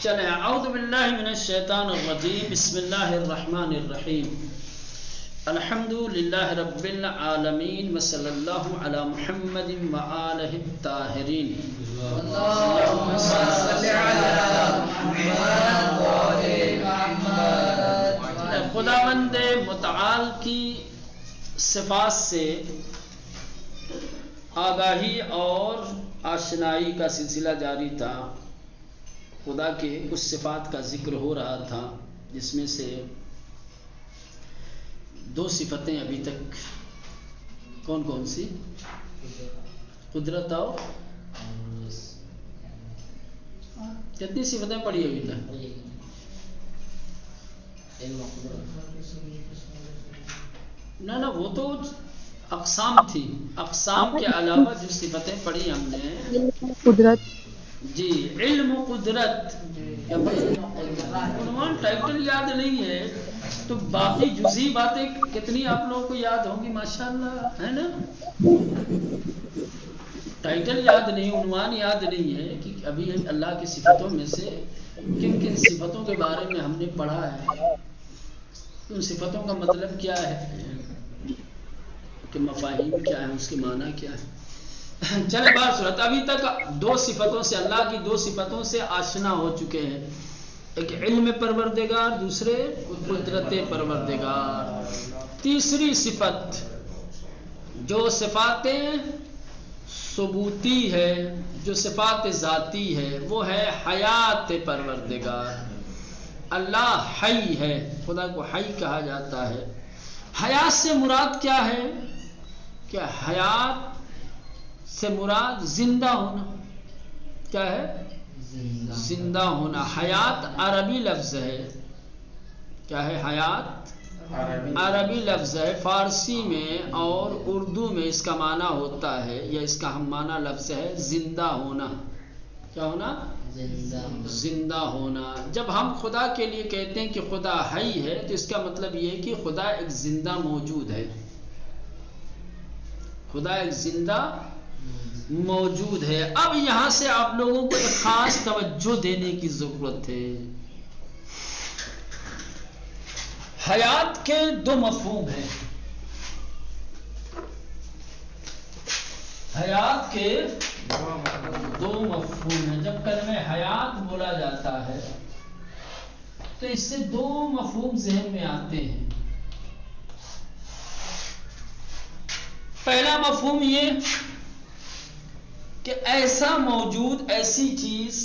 چلیں اعوذ باللہ من الشیطان الرجیم بسم اللہ الرحمن الرحیم الحمد للہ رب العالمین وصلی اللہ علی محمد وآلہ الطاہرین اللہم صل علی محمد وآل محمد۔ خداوند متعال کی صفات سے آگاہی اور آشنائی کا سلسلہ جاری تھا۔ خدا کے اس صفات کا ذکر ہو رہا تھا جس میں سے دو صفتیں ابھی تک کون کون سی؟ قدرت اور کتنی صفتیں پڑھی ابھی تک؟ نہ وہ تو اقسام تھی، اقسام کے علاوہ جو صفتیں پڑھی ہم نے قدرت، جی علم و قدرت، عنوان ٹائٹل یاد نہیں ہے تو باقی جزئی باتیں کتنی آپ لوگوں کو یاد ہوں گی ماشاءاللہ، ہے نا؟ ٹائٹل یاد نہیں، عنوان یاد نہیں ہے کہ ابھی اللہ کی صفتوں میں سے کن کن صفتوں کے بارے میں ہم نے پڑھا ہے، ان صفتوں کا مطلب کیا ہے، کہ مفاہیم کیا ہے، اس کے معنی کیا ہے۔ چلے بات صورت ابھی تک دو صفتوں سے، اللہ کی دو صفتوں سے آشنا ہو چکے ہیں، ایک علم پروردگار، دوسرے قدرت پروردگار۔ تیسری صفت جو صفات ثبوتی ہے، جو صفات ذاتی ہے، وہ ہے حیات پروردگار۔ اللہ حی ہے، خدا کو حی کہا جاتا ہے۔ حیات سے مراد کیا ہے؟ کہ حیات سے مراد زندہ ہونا۔ کیا ہے؟ زندہ ہونا۔ حیات عربی لفظ ہے۔ کیا ہے حیات؟ عربی لفظ ہے۔ فارسی میں اور اردو میں اس کا معنی ہوتا ہے، یا اس کا ہم معنی لفظ ہے زندہ ہونا۔ کیا ہونا؟ زندہ ہونا۔ جب ہم خدا کے لیے کہتے ہیں کہ خدا حی ہے تو اس کا مطلب یہ ہے کہ خدا ایک زندہ موجود ہے، خدا ایک زندہ موجود ہے۔ اب یہاں سے آپ لوگوں کو ایک خاص توجہ دینے کی ضرورت ہے۔ حیات کے دو مفہوم ہیں، حیات کے دو مفہوم ہیں۔ جب کلمہ حیات بولا جاتا ہے تو اس سے دو مفہوم ذہن میں آتے ہیں۔ پہلا مفہوم یہ کہ ایسا موجود، ایسی چیز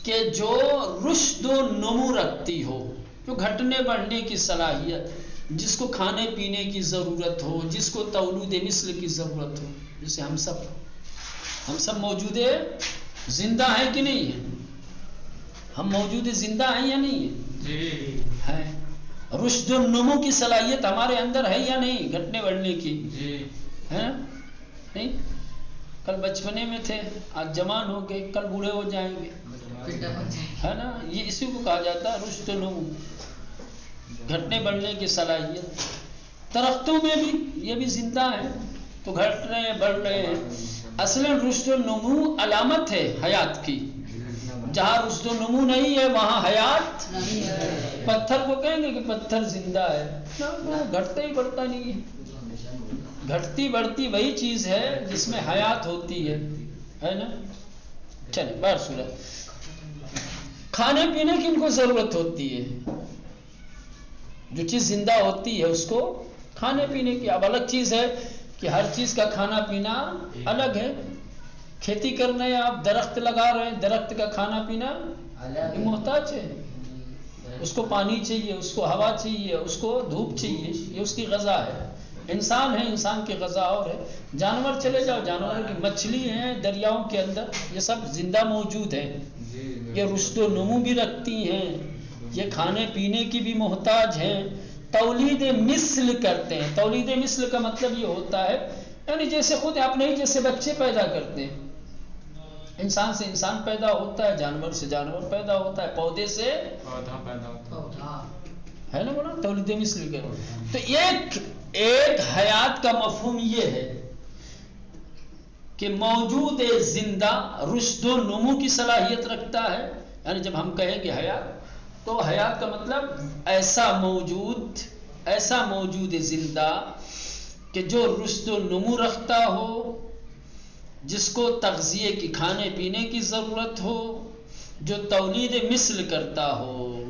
کہ جو رشد و نمو رکھتی ہو، جو گھٹنے بڑھنے کی صلاحیت، جس کو کھانے پینے کی ضرورت ہو، جس کو تولد مثل کی ضرورت ہو، جسے ہم سب موجود ہیں، زندہ ہیں کہ نہیں ہیں؟ ہم موجود زندہ ہیں یا نہیں ہیں؟ ہیں۔ رشد و نمو کی صلاحیت ہمارے اندر ہے یا نہیں؟ گھٹنے بڑھنے کی ہے نہیں؟ کل بچپنے میں تھے، آج جوان ہو گئے، کل بوڑھے ہو جائیں گے، ہے نا؟ یہ اسی کو کہا جاتا ہے رشد و نمو، گھٹنے بڑھنے کی صلاحیت۔ درختوں میں بھی یہ بھی زندہ ہے تو گھٹ رہے ہیں، بڑھ رہے ہیں۔ اصل رشد و نمو علامت ہے حیات کی۔ جہاں رشد و نمو نہیں ہے وہاں حیات نہیں ہے۔ پتھر کو کہیں گے کہ پتھر زندہ ہے، گھٹتا ہی بڑھتا نہیں ہے۔ گھٹتی بڑھتی وہی چیز ہے جس میں حیات ہوتی ہے نا؟ چلیں بار صورت، کھانے پینے کی ان کو ضرورت ہوتی ہے، جو چیز زندہ ہوتی ہے اس کو کھانے پینے کی۔ اب الگ چیز ہے کہ ہر چیز کا کھانا پینا الگ ہے۔ کھیتی کرنا ہے، آپ درخت لگا رہے ہیں، درخت کا کھانا پینا محتاج ہے، اس کو پانی چاہیے، اس کو ہوا چاہیے، اس کو دھوپ چاہیے، یہ اس کی غذا ہے۔ انسان ہے، انسان کی غذا اور ہے۔ جانور چلے جاؤ، جانوروں کی مچھلی ہیں دریاؤں کے اندر، یہ سب زندہ موجود ہیں، یہ رشد و نمو بھی رکھتی ہیں، یہ کھانے پینے کی بھی محتاج ہیں، تولید مثل کرتے ہیں۔ تولید مثل کا مطلب یہ ہوتا ہے یعنی جیسے خود اپنے ہی جیسے بچے پیدا کرتے ہیں، انسان سے انسان پیدا ہوتا ہے، جانور سے جانور پیدا ہوتا ہے، پودے سے پودا پیدا ہوتا ہے نا؟ بولا تولید مثل کے۔ تو ایک حیات کا مفہوم یہ ہے کہ موجود زندہ رشد و نمو کی صلاحیت رکھتا ہے، یعنی جب ہم کہیں گے حیات تو حیات کا مطلب ایسا موجود زندہ کہ جو رشد و نمو رکھتا ہو، جس کو تغذیے کی کھانے پینے کی ضرورت ہو، جو تولید مثل کرتا ہو.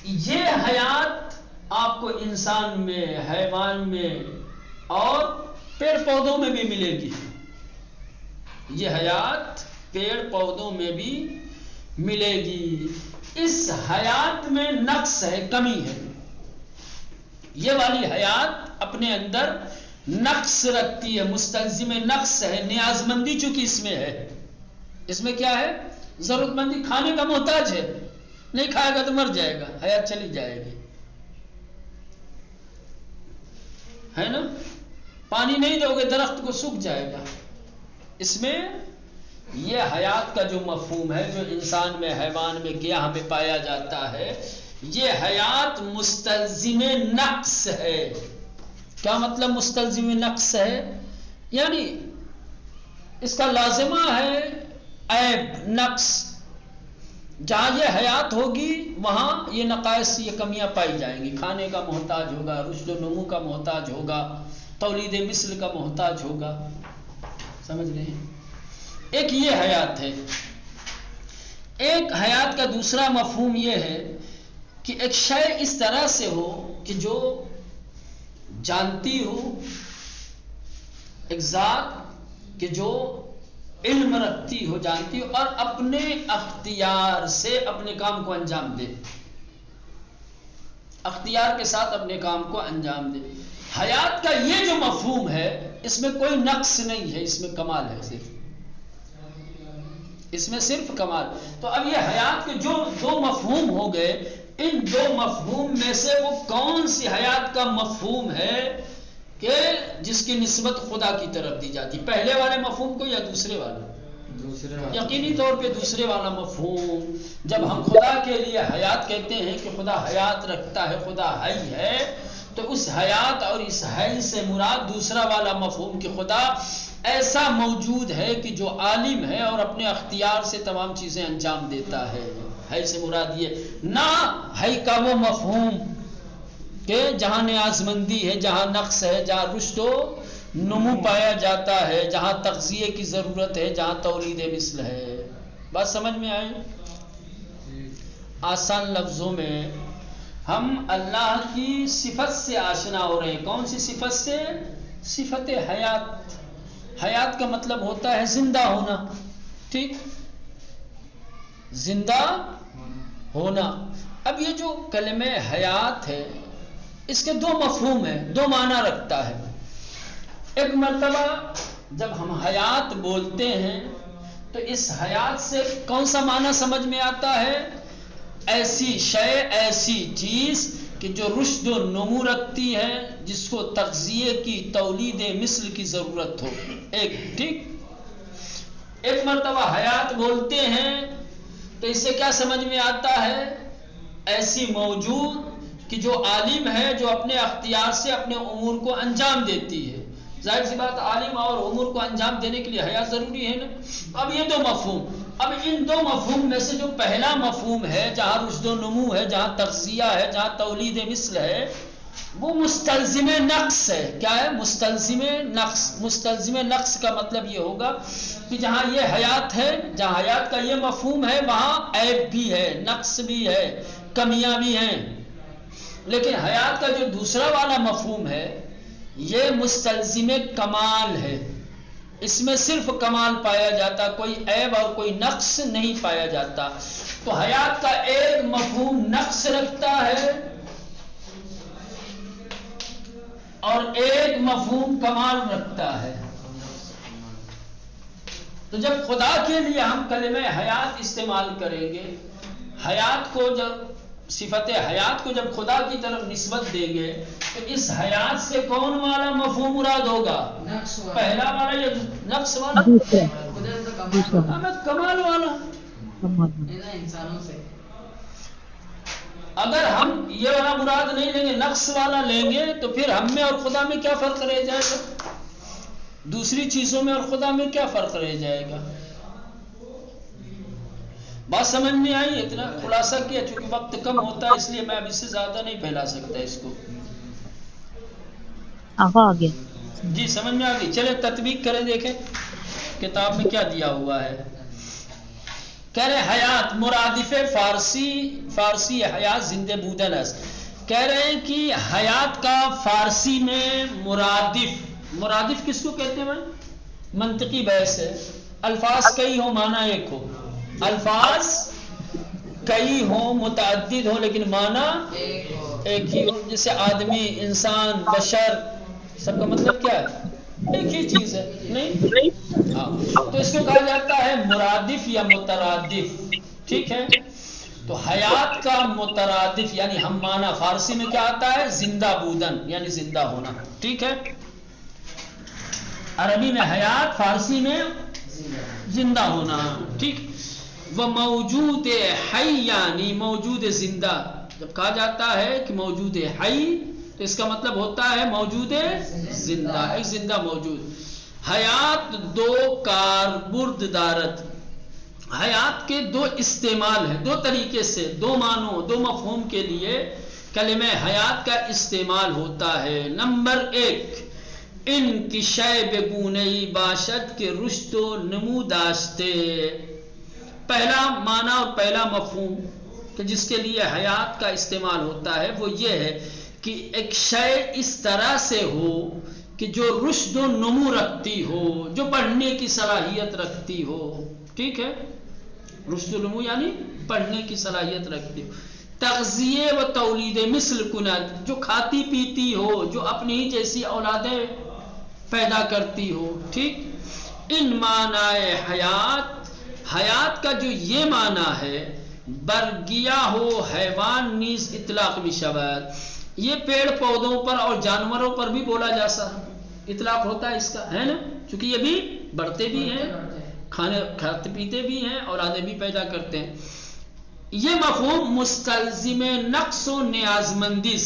یہ حیات آپ کو انسان میں، حیوان میں اور پیڑ پودوں میں بھی ملے گی. یہ حیات پیڑ پودوں میں بھی ملے گی. اس حیات میں نقص ہے، کمی ہے. یہ والی حیات اپنے اندر نقص رکھتی ہے، مستلزم نقص ہے، نیاز مندی چونکہ اس میں ہے. اس میں کیا ہے؟ ضرورت مندی، کھانے کا محتاج ہے، نہیں کھائے گا تو مر جائے گا، حیات چلی جائے گی، ہے نا؟ پانی نہیں دو گے درخت کو سوکھ جائے گا. اس میں یہ حیات کا جو مفہوم ہے، جو انسان میں، حیوان میں، گیاہ میں پایا جاتا ہے، یہ حیات مستلزم نقص ہے. کیا مطلب مستلزم نقص ہے؟ یعنی اس کا لازمہ ہے عیب، نقص. جہاں یہ حیات ہوگی وہاں یہ نقائص، یہ کمیاں پائی جائیں گی. کھانے کا محتاج ہوگا، رشد و نمو کا محتاج ہوگا، تولید مثل کا محتاج ہوگا. سمجھ رہے ہیں؟ ایک یہ حیات ہے. ایک حیات کا دوسرا مفہوم یہ ہے کہ ایک شے اس طرح سے ہو کہ جو جانتی ہو، ایک ذات کہ جو علم رکھتی ہو، جانتی ہو، اور اپنے اختیار سے اپنے کام کو انجام دے. اختیار کے ساتھ اپنے کام کو انجام دے. حیات کا یہ جو مفہوم ہے، اس میں کوئی نقص نہیں ہے، اس میں کمال ہے. اس میں صرف کمال. تو اب یہ حیات کے جو دو مفہوم ہو گئے، ان دو مفہوم میں سے وہ کون سی حیات کا مفہوم ہے کہ جس کی نسبت خدا کی طرف دی جاتی؟ پہلے والے مفہوم کو یا دوسرے والا؟ یقینی طور پہ دوسرے والا مفہوم. جب ہم خدا کے لیے حیات کہتے ہیں کہ خدا حیات رکھتا ہے، خدا حی ہے، تو اس حیات اور اس حی سے مراد دوسرا والا مفہوم کہ خدا ایسا موجود ہے کہ جو عالم ہے اور اپنے اختیار سے تمام چیزیں انجام دیتا ہے. حی سے مراد یہ نہ حی کا وہ مفہوم کہ جہاں نیاز مندی ہے، جہاں نقص ہے، جہاں رشد و نمو پایا جاتا ہے، جہاں تغذیے کی ضرورت ہے، جہاں تولید مثل ہے. بات سمجھ میں آئی؟ آسان لفظوں میں ہم اللہ کی صفت سے آشنا ہو رہے ہیں. کون سی صفت سے؟ صفت حیات. حیات کا مطلب ہوتا ہے زندہ ہونا. ٹھیک، زندہ ہونا. اب یہ جو کلمہ حیات ہے، اس کے دو مفہوم ہیں، دو معنی رکھتا ہے. ایک مرتبہ جب ہم حیات بولتے ہیں تو اس حیات سے کون سا معنی سمجھ میں آتا ہے؟ ایسی شے، ایسی چیز کہ جو رشد و نمو رکھتی ہے، جس کو تغذیے کی، تولید مثل کی ضرورت ہو. ایک ٹھیک. ایک مرتبہ حیات بولتے ہیں تو اس سے کیا سمجھ میں آتا ہے؟ ایسی موجود کہ جو عالم ہے، جو اپنے اختیار سے اپنے امور کو انجام دیتی ہے. ظاہر سی بات، عالم اور امور کو انجام دینے کے لیے حیات ضروری ہے نا. اب یہ دو مفہوم، اب ان دو مفہوم میں سے جو پہلا مفہوم ہے، جہاں رشد و نمو ہے، جہاں تغذیہ ہے، جہاں تولید مثل ہے، وہ مستلزم نقص ہے. کیا ہے؟ مستلزم نقص. مستلزم نقص کا مطلب یہ ہوگا کہ جہاں یہ حیات ہے، جہاں حیات کا یہ مفہوم ہے، وہاں عیب بھی ہے، نقص بھی ہے، کمیاں بھی ہیں. لیکن حیات کا جو دوسرا والا مفہوم ہے، یہ مستلزم کمال ہے. اس میں صرف کمال پایا جاتا، کوئی عیب اور کوئی نقص نہیں پایا جاتا. تو حیات کا ایک مفہوم نقص رکھتا ہے اور ایک مفہوم کمال رکھتا ہے. تو جب خدا کے لیے ہم کلمہ حیات استعمال کریں گے، حیات کو جب صفت حیات کو جب خدا کی طرف نسبت دیں گے تو اس حیات سے کون والا مفہوم مراد ہوگا؟ پہلا والا یا نقص والا؟ کمال والا. انسانوں سے اگر ہم یہ والا مراد نہیں لیں گے، نقص والا لیں گے، تو پھر ہم میں اور خدا میں کیا فرق رہ جائے گا؟ دوسری چیزوں میں اور خدا میں کیا فرق رہ جائے گا؟ بات سمجھ میں آئی؟ اتنا خلاصہ کیا، چونکہ وقت کم ہوتا ہے اس لیے میں اب اس سے زیادہ نہیں پھیلا سکتا اس کو. آقا آ گیا. جی سمجھ میں آ گئی. چلے تطبیق کریں، دیکھیں کتاب میں کیا دیا ہوا ہے. کہہ رہے حیات مرادف فارسی حیات زندہ بودن است. کہہ رہے ہیں کہ حیات کا فارسی میں مرادف کس کو کہتے ہیں؟ منطقی بحث ہے. الفاظ کئی ہو معنی ایک ہو، الفاظ کئی ہوں متعدد ہوں لیکن معنی ایک ہی ہو. جیسے آدمی، انسان، بشر، سب کا مطلب کیا ہے؟ ایک ہی چیز ہے. نہیں ہاں، تو اس کو کہا جاتا ہے مرادف یا مترادف. ٹھیک ہے. تو حیات کا مترادف یعنی ہم معنی فارسی میں کیا آتا ہے؟ زندہ بودن یعنی زندہ ہونا. ٹھیک ہے. عربی میں حیات، فارسی میں زندہ ہونا. ٹھیک. وہ موجود حی یعنی موجود زندہ. جب کہا جاتا ہے کہ موجود حی تو اس کا مطلب ہوتا ہے موجود زندہ، ایک زندہ موجود. حیات دو کاربرد دارت. حیات کے دو استعمال ہیں، دو طریقے سے، دو معنوں، دو مفہوم کے لیے کلمہ حیات کا استعمال ہوتا ہے. نمبر ایک، ان کی شے بگونئی باشد کے رشد و نمو داشتے. پہلا معنی اور پہلا مفہوم کہ جس کے لیے حیات کا استعمال ہوتا ہے وہ یہ ہے کہ ایک شے اس طرح سے ہو کہ جو رشد و نمو رکھتی ہو، جو بڑھنے کی صلاحیت رکھتی ہو. ٹھیک ہے. رشد و نمو یعنی پڑھنے کی صلاحیت رکھتی ہو. تغذیے و تولید مثل کند، جو کھاتی پیتی ہو، جو اپنی ہی جیسی اولادیں پیدا کرتی ہو. ٹھیک. ان معنی حیات کا جو یہ معنی ہے، برگیا ہو حیوان نیز اطلاق بھی شود. یہ پیڑ پودوں پر اور جانوروں پر بھی بولا جا سکتا، اطلاق ہوتا ہے اس کا، ہے نا، چونکہ یہ بھی بڑھتے بھی ہیں، کھاتے پیتے بھی ہیں، اولادیں بھی پیدا کرتے ہیں. یہ مفہوم مستلزم نقص و نیاز مندی.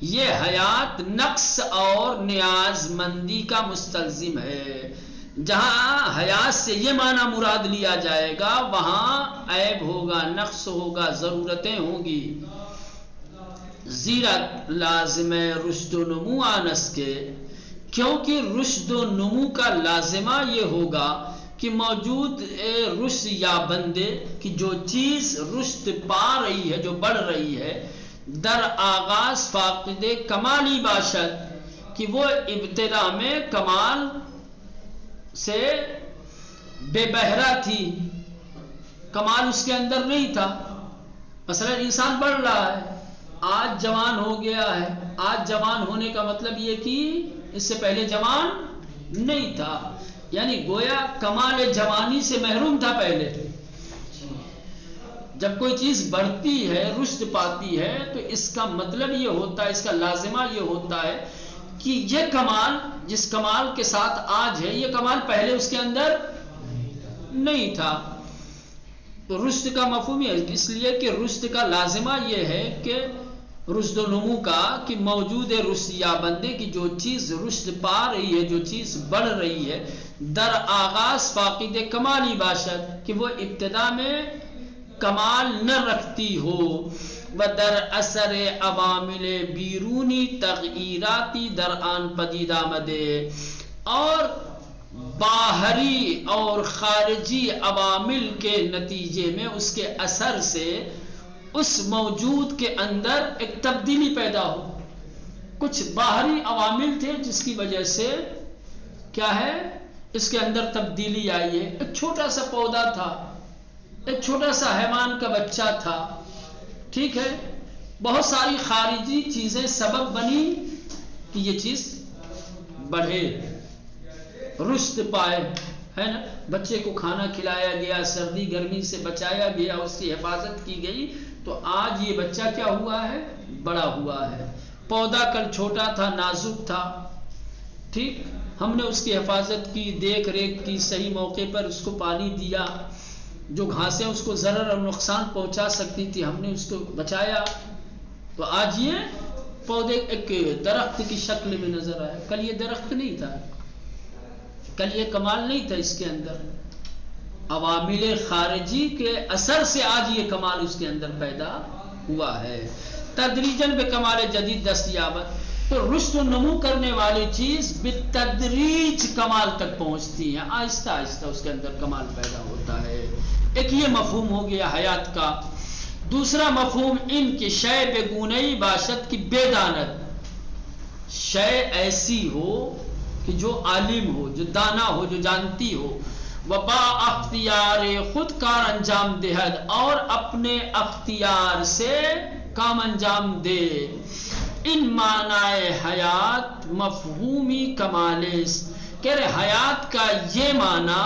یہ حیات نقص اور نیاز مندی کا مستلزم ہے. جہاں حیات سے یہ معنی مراد لیا جائے گا وہاں عیب ہوگا، نقص ہوگا، ضرورتیں ہوں گی. زیرا لازم رشد و نمو آنس کے، کیونکہ رشد و نمو کا لازمہ یہ ہوگا کہ موجود رشد یا بندے کی جو چیز رشد پا رہی ہے، جو بڑھ رہی ہے، در آغاز فاقد کمالی باشد، کہ وہ ابتدا میں کمال سے بے بہرہ تھی، کمال اس کے اندر نہیں تھا. مثلا انسان بڑھ رہا ہے، آج جوان ہو گیا ہے. آج جوان ہونے کا مطلب یہ کہ اس سے پہلے جوان نہیں تھا، یعنی گویا کمال جوانی سے محروم تھا پہلے. جب کوئی چیز بڑھتی ہے، رشد پاتی ہے، تو اس کا مطلب یہ ہوتا ہے، اس کا لازمہ یہ ہوتا ہے کہ یہ کمال جس کمال کے ساتھ آج ہے، یہ کمال پہلے اس کے اندر نہیں تھا. تو رشد کا مفہوم ہے، اس لیے کہ رشد کا لازمہ یہ ہے کہ رشد و نمو کا کہ موجود رشد یا بندے کی جو چیز رشد پا رہی ہے، جو چیز بڑھ رہی ہے، در آغاز فاقد کمالی باشد، کہ وہ ابتدا میں کمال نہ رکھتی ہو. و در اثر عوامل بیرونی تغییراتی در آن پدید آمدے، اور باہری اور خارجی عوامل کے نتیجے میں اس کے اثر سے اس موجود کے اندر ایک تبدیلی پیدا ہو. کچھ باہری عوامل تھے جس کی وجہ سے کیا ہے، اس کے اندر تبدیلی آئی ہے. ایک چھوٹا سا پودا تھا، ایک چھوٹا سا حیوان کا بچہ تھا. ٹھیک ہے. بہت ساری خارجی چیزیں سبب بنی کہ یہ چیز بڑھے، رشد پائے، ہے نا. بچے کو کھانا کھلایا گیا، سردی گرمی سے بچایا گیا، اس کی حفاظت کی گئی، تو آج یہ بچہ کیا ہوا ہے، بڑا ہوا ہے. پودا کل چھوٹا تھا، نازک تھا. ٹھیک. ہم نے اس کی حفاظت کی، دیکھ ریکھ کی، صحیح موقع پر اس کو پانی دیا. جو گھاسیں اس کو ضرر اور نقصان پہنچا سکتی تھی ہم نے اس کو بچایا، تو آج یہ پودے ایک درخت کی شکل میں نظر آیا. کل یہ درخت نہیں تھا، کل یہ کمال نہیں تھا اس کے اندر. عوامل خارجی کے اثر سے آج یہ کمال اس کے اندر پیدا ہوا ہے. تدریجاً بے کمال جدید دستیابت، تو رشد و نمو کرنے والی چیز بالتدریج کمال تک پہنچتی ہے، آہستہ آہستہ اس کے اندر کمال پیدا ہوتا ہے. ایک یہ مفہوم ہو گیا حیات کا. دوسرا مفہوم ان کی شے بگونئی باشد کی بے دانت، شے ایسی ہو کہ جو عالم ہو، جو دانا ہو، جو جانتی ہو، وبا اختیار خود کار انجام دہد، اور اپنے اختیار سے کام انجام دے. ان معنی حیات مفہومی کمالس، کہہ رہے حیات کا یہ معنی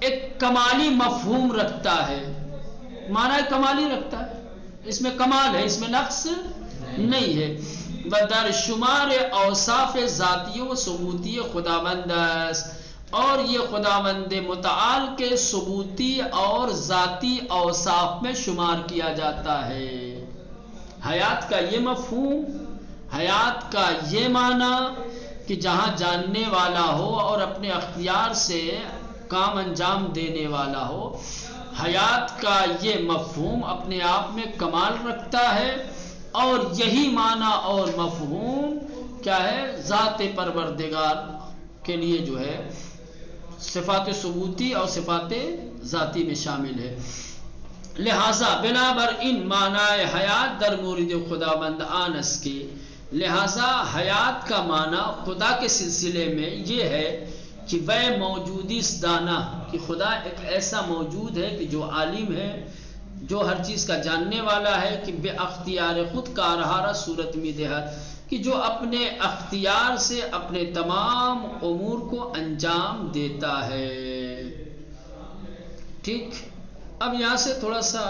ایک کمالی مفہوم رکھتا ہے، معنی کمالی رکھتا ہے، اس میں کمال ہے، اس میں نقص نہیں ہے. بدر شمار اوصاف ذاتی و ثبوتی خداوند است، اور یہ خداوند متعال کے ثبوتی اور ذاتی اوصاف میں شمار کیا جاتا ہے. حیات کا یہ مفہوم، حیات کا یہ معنی کہ جہاں جاننے والا ہو اور اپنے اختیار سے کام انجام دینے والا ہو، حیات کا یہ مفہوم اپنے آپ میں کمال رکھتا ہے. اور یہی معنی اور مفہوم کیا ہے؟ ذات پروردگار کے لیے جو ہے صفات ثبوتی اور صفات ذاتی میں شامل ہے. لہذا بنابر ان معنی حیات در مورد خداوند آنس کے، لہذا حیات کا معنی خدا کے سلسلے میں یہ ہے کہ وہ موجودی دانا، کہ خدا ایک ایسا موجود ہے کہ جو عالم ہے، جو ہر چیز کا جاننے والا ہے، کہ بے اختیار خود کارہارا صورت میں دہت، کہ جو اپنے اختیار سے اپنے تمام امور کو انجام دیتا ہے. ٹھیک، اب یہاں سے تھوڑا سا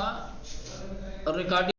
ریکارڈنگ